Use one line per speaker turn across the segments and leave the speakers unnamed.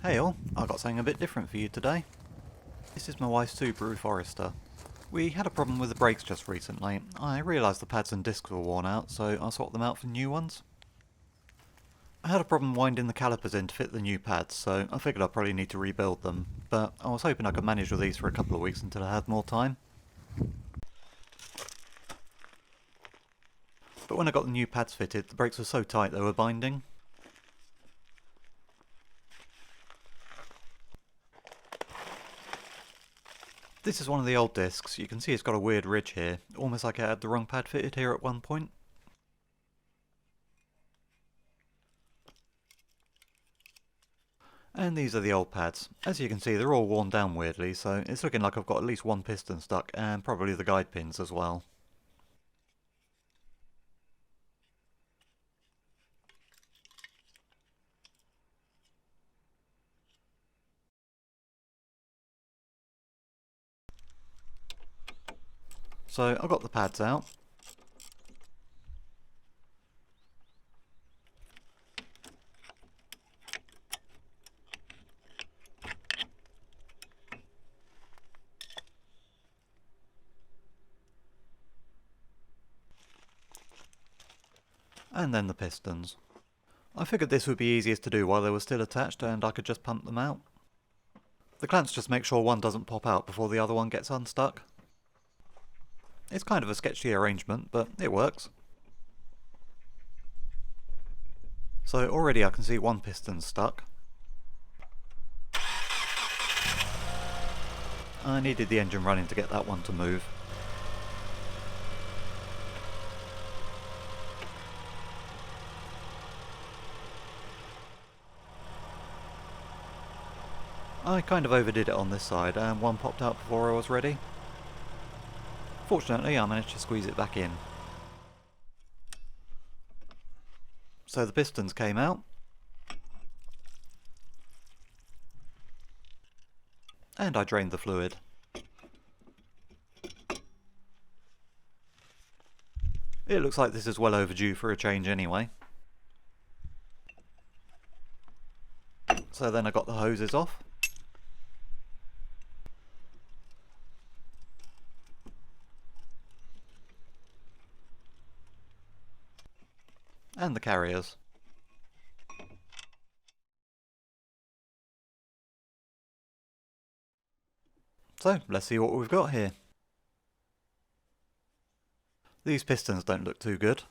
Hey all, I got something a bit different for you today. This is my wife's Subaru Forester. We had a problem with the brakes just recently. I realised the pads and discs were worn out, so I swapped them out for new ones. I had a problem winding the calipers in to fit the new pads, so I figured I'd probably need to rebuild them, but I was hoping I could manage with these for a couple of weeks until I had more time. But when I got the new pads fitted, the brakes were so tight they were binding. This is one of the old discs. You can see it's got a weird ridge here, almost like it had the wrong pad fitted here at one point. And these are the old pads. As you can see, they're all worn down weirdly, so it's looking like I've got at least one piston stuck, and probably the guide pins as well. So I got the pads out. And then the pistons. I figured this would be easiest to do while they were still attached and I could just pump them out. The clamps just make sure one doesn't pop out before the other one gets unstuck. It's kind of a sketchy arrangement, but it works. So already I can see one piston stuck. I needed the engine running to get that one to move. I kind of overdid it on this side and one popped out before I was ready. Fortunately I managed to squeeze it back in. So the pistons came out. And I drained the fluid. It looks like this is well overdue for a change anyway. So then I got the hoses off. And the carriers. So, let's see what we've got here. These pistons don't look too good.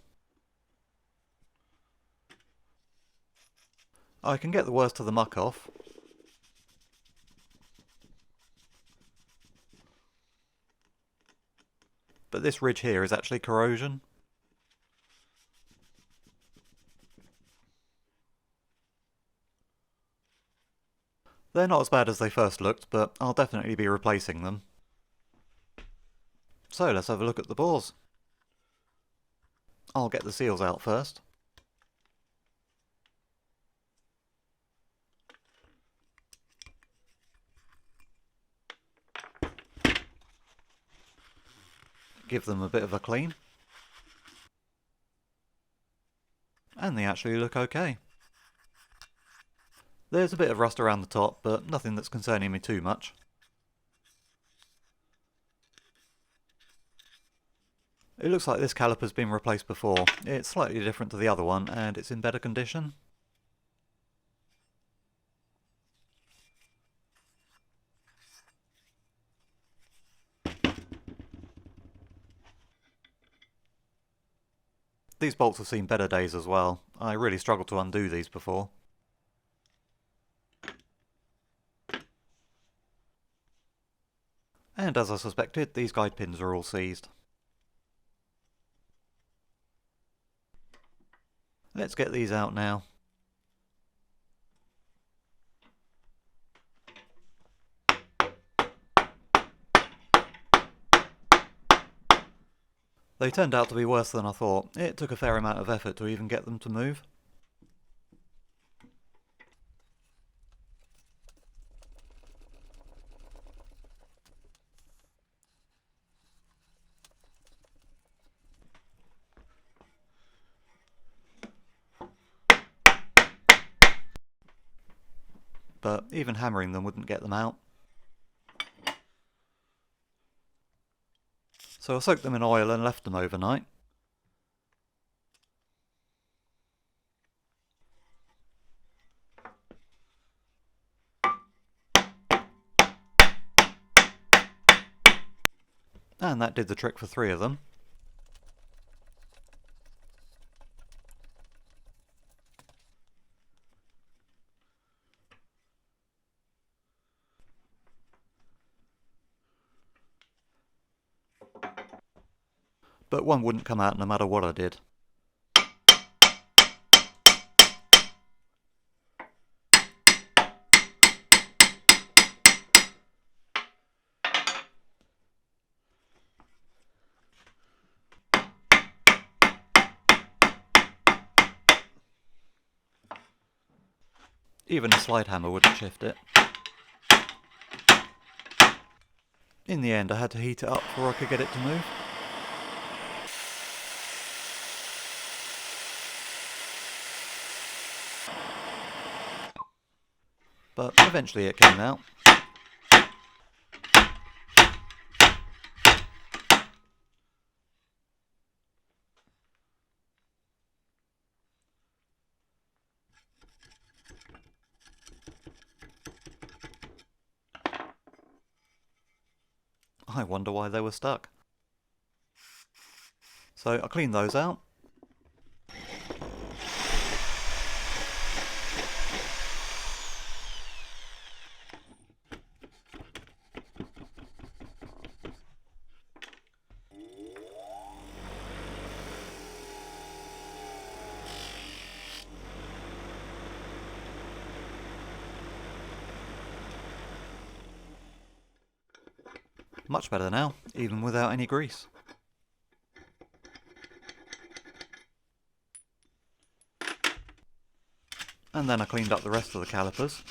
I can get the worst of the muck off. But this ridge here is actually corrosion. They're not as bad as they first looked, but I'll definitely be replacing them. So let's have a look at the bores. I'll get the seals out first. Give them a bit of a clean. And they actually look okay. There's a bit of rust around the top, but nothing that's concerning me too much. It looks like this caliper's been replaced before. It's slightly different to the other one, and it's in better condition. These bolts have seen better days as well. I really struggled to undo these before. And as I suspected, these guide pins are all seized. Let's get these out now. They turned out to be worse than I thought. It took a fair amount of effort to even get them to move. but even hammering them wouldn't get them out. So I soaked them in oil and left them overnight. And that did the trick for 3 of them. But one wouldn't come out no matter what I did. Even a slide hammer wouldn't shift it. In the end I had to heat it up before I could get it to move. But eventually it came out. I wonder why they were stuck. So I cleaned those out. Much better now, even without any grease. And then I cleaned up the rest of the calipers.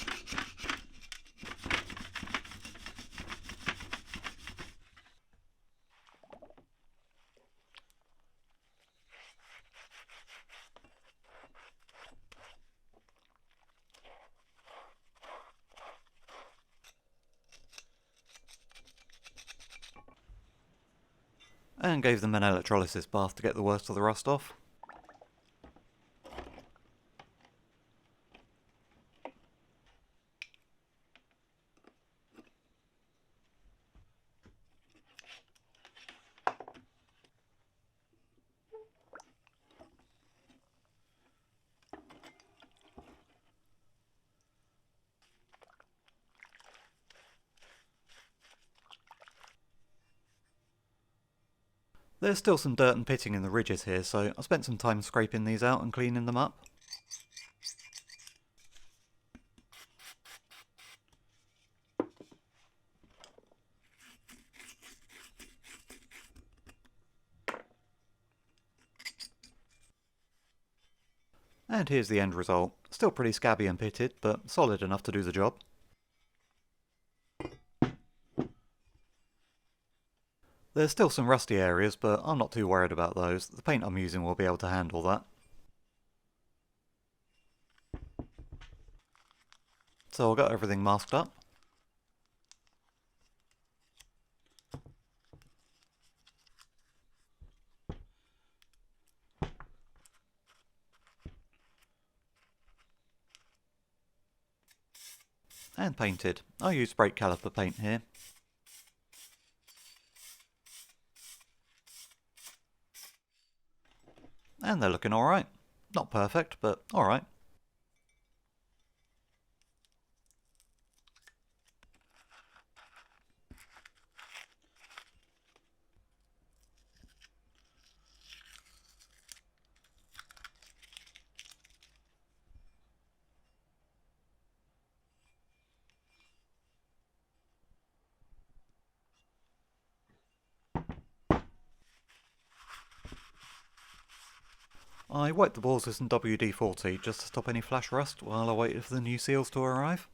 And gave them an electrolysis bath to get the worst of the rust off. There's still some dirt and pitting in the ridges here, so I spent some time scraping these out and cleaning them up. And here's the end result. Still pretty scabby and pitted, but solid enough to do the job. There's still some rusty areas, but I'm not too worried about those. The paint I'm using will be able to handle that. So I've got everything masked up. And painted. I use brake caliper paint here. And they're looking alright. Not perfect, but alright. I wiped the balls with some WD-40 just to stop any flash rust while I waited for the new seals to arrive.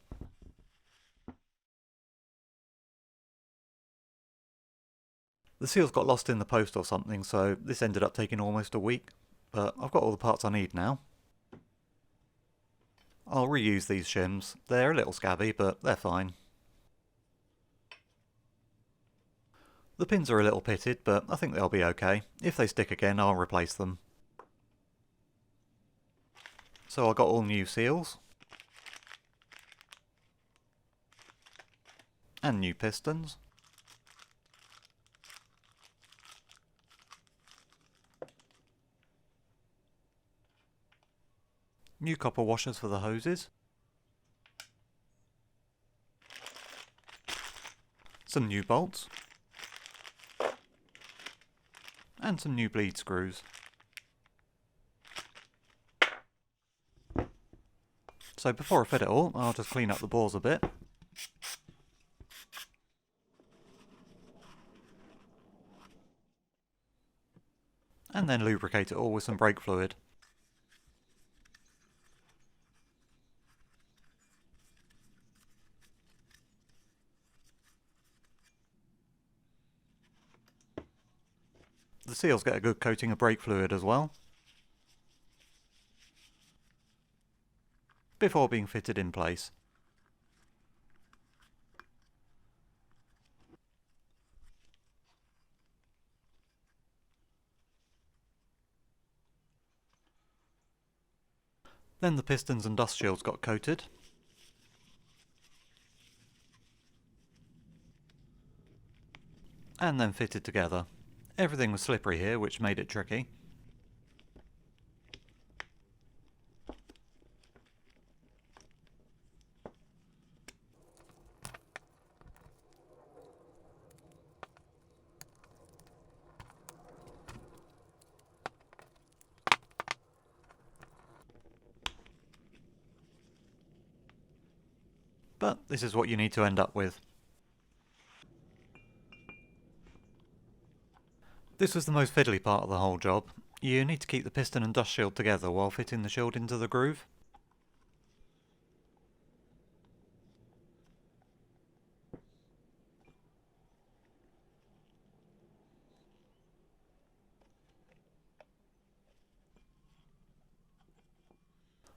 The seals got lost in the post or something, so this ended up taking almost a week, but I've got all the parts I need now. I'll reuse these shims. They're a little scabby, but they're fine. The pins are a little pitted, but I think they'll be okay. If they stick again, I'll replace them. So I got all new seals. And new pistons. New copper washers for the hoses. Some new bolts. And some new bleed screws. So before I fit it all, I'll just clean up the bores a bit. And then lubricate it all with some brake fluid. The seals get a good coating of brake fluid as well, before being fitted in place. Then the pistons and dust shields got coated. And then fitted together. Everything was slippery here, which made it tricky. But this is what you need to end up with. This was the most fiddly part of the whole job. You need to keep the piston and dust shield together while fitting the shield into the groove.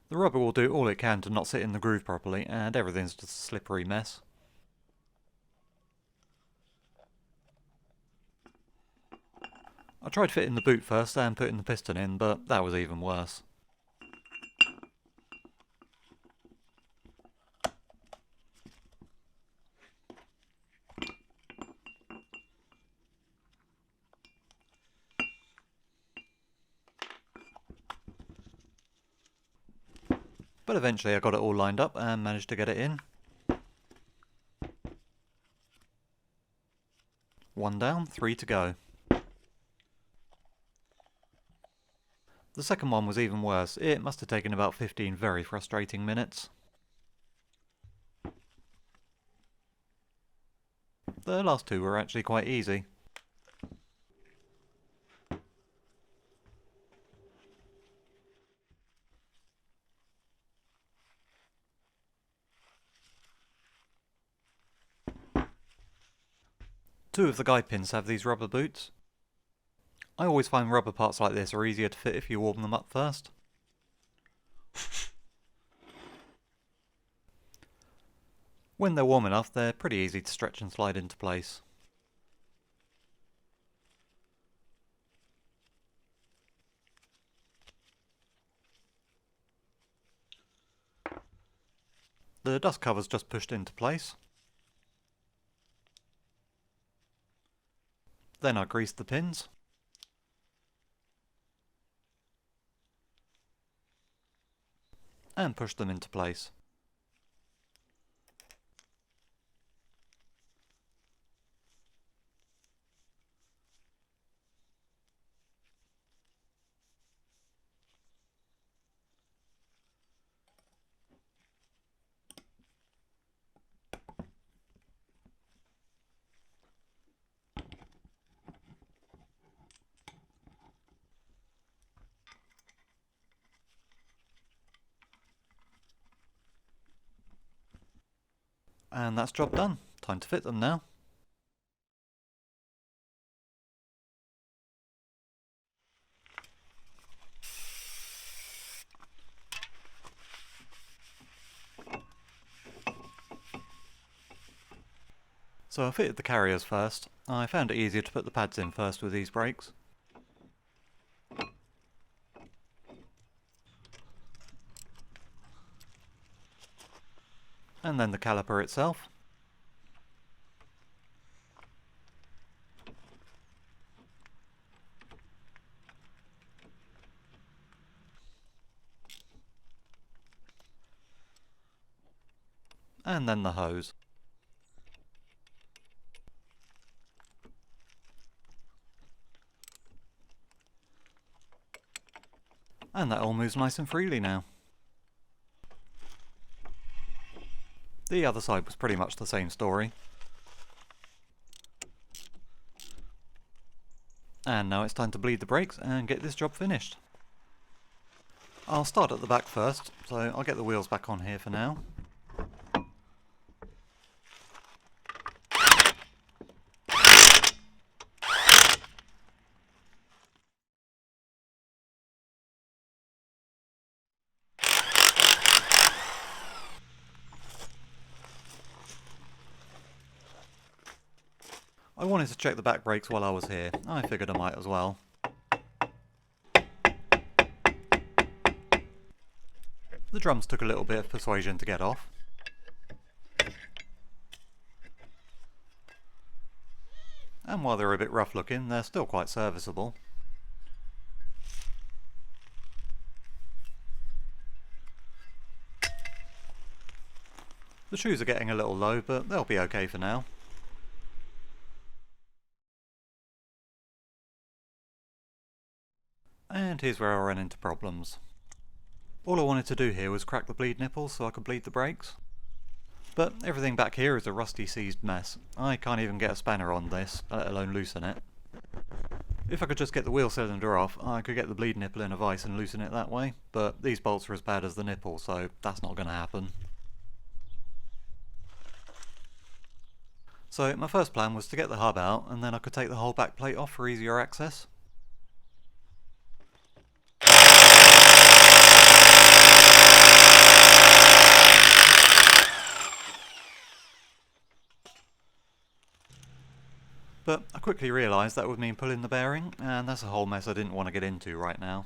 The rubber will do all it can to not sit in the groove properly, and everything's just a slippery mess. I tried fitting the boot first and putting the piston in, but that was even worse. But eventually I got it all lined up and managed to get it in. One down, 3 to go. The second one was even worse. It must have taken about 15 very frustrating minutes. The last two were actually quite easy. Two of the guide pins have these rubber boots. I always find rubber parts like this are easier to fit if you warm them up first. When they're warm enough, they're pretty easy to stretch and slide into place. The dust cover's just pushed into place. Then I greased the pins. And pushed them into place. And that's job done. Time to fit them now. So I fitted the carriers first. I found it easier to put the pads in first with these brakes. And then the caliper itself. And then the hose. And that all moves nice and freely now. The other side was pretty much the same story. And now it's time to bleed the brakes and get this job finished. I'll start at the back first, so I'll get the wheels back on here for now. I wanted to check the back brakes while I was here. I figured I might as well. The drums took a little bit of persuasion to get off. And while they're a bit rough looking, they're still quite serviceable. The shoes are getting a little low, but they'll be okay for now. And here's where I ran into problems. All I wanted to do here was crack the bleed nipples so I could bleed the brakes. But everything back here is a rusty seized mess. I can't even get a spanner on this, let alone loosen it. If I could just get the wheel cylinder off, I could get the bleed nipple in a vise and loosen it that way, but these bolts are as bad as the nipple, so that's not going to happen. So my first plan was to get the hub out, and then I could take the whole back plate off for easier access. But I quickly realised that would mean pulling the bearing, and that's a whole mess I didn't want to get into right now.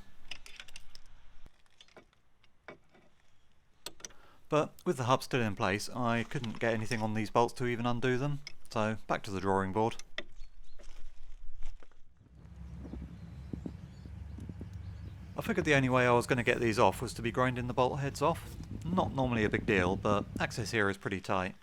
But with the hub still in place, I couldn't get anything on these bolts to even undo them, so back to the drawing board. I figured the only way I was going to get these off was to be grinding the bolt heads off. Not normally a big deal, but access here is pretty tight.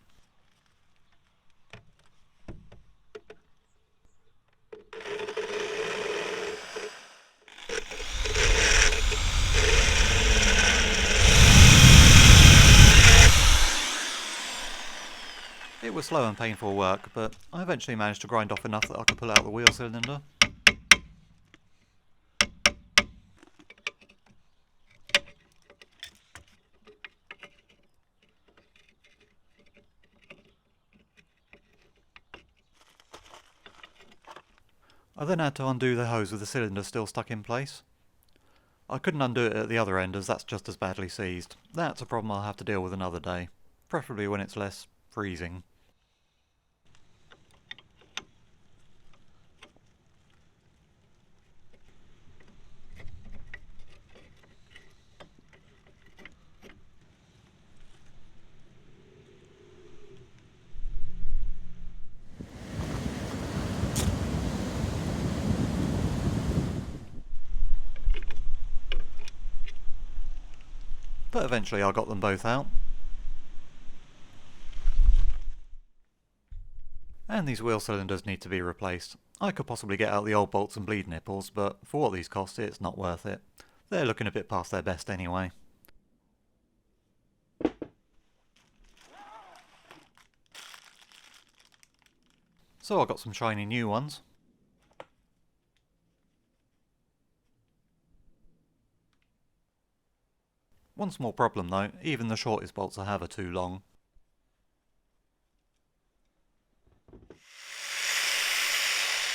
It was slow and painful work, but I eventually managed to grind off enough that I could pull out the wheel cylinder. I then had to undo the hose with the cylinder still stuck in place. I couldn't undo it at the other end as that's just as badly seized. That's a problem I'll have to deal with another day, preferably when it's less freezing. But eventually I got them both out. And these wheel cylinders need to be replaced. I could possibly get out the old bolts and bleed nipples, but for what these cost it's not worth it. They're looking a bit past their best anyway. So I got some shiny new ones. One small problem though, even the shortest bolts I have are too long.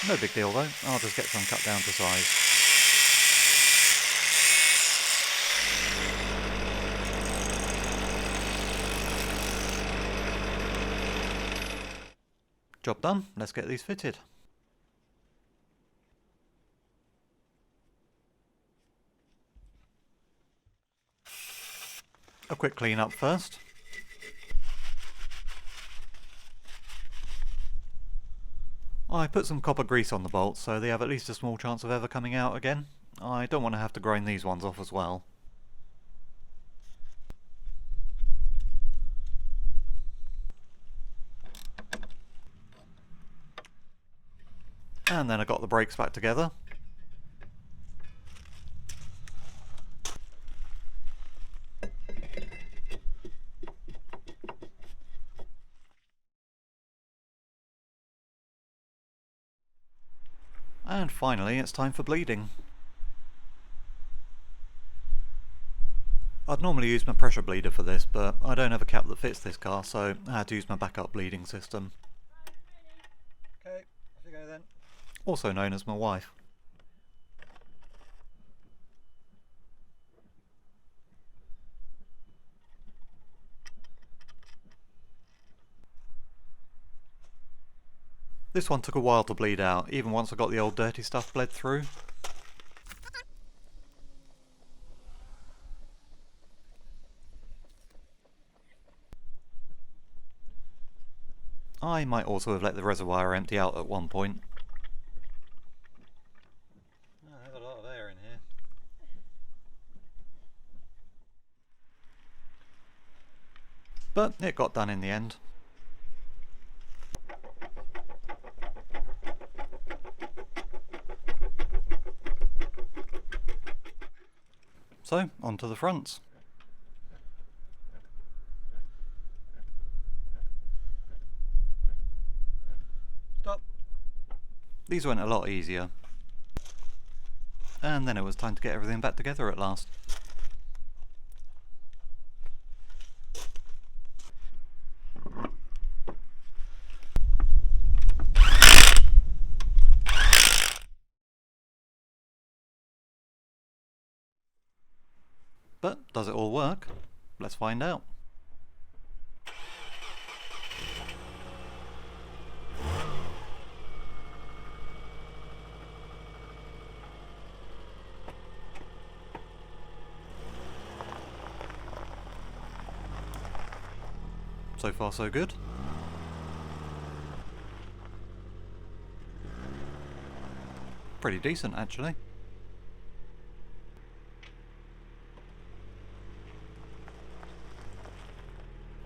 No big deal though, I'll just get some cut down to size. Job done, let's get these fitted. A quick clean up first. I put some copper grease on the bolts so they have at least a small chance of ever coming out again. I don't want to have to grind these ones off as well. And then I got the brakes back together. And finally, it's time for bleeding. I'd normally use my pressure bleeder for this, but I don't have a cap that fits this car, so I had to use my backup bleeding system. Okay, off you go then. Also known as my wife. This one took a while to bleed out, even once I got the old dirty stuff bled through. I might also have let the reservoir empty out at one point. Oh, there's a lot of air in here. But it got done in the end. So, onto the fronts. Stop. These went a lot easier. And then it was time to get everything back together at last. But does it all work? Let's find out. So far so good. Pretty decent actually.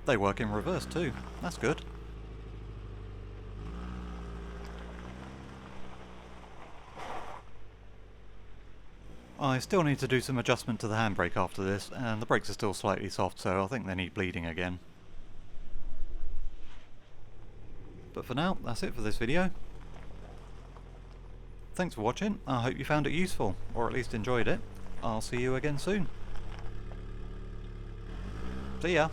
They work in reverse too, that's good. I still need to do some adjustment to the handbrake after this, and the brakes are still slightly soft, so I think they need bleeding again. But for now, that's it for this video. Thanks for watching, I hope you found it useful, or at least enjoyed it. I'll see you again soon. See ya!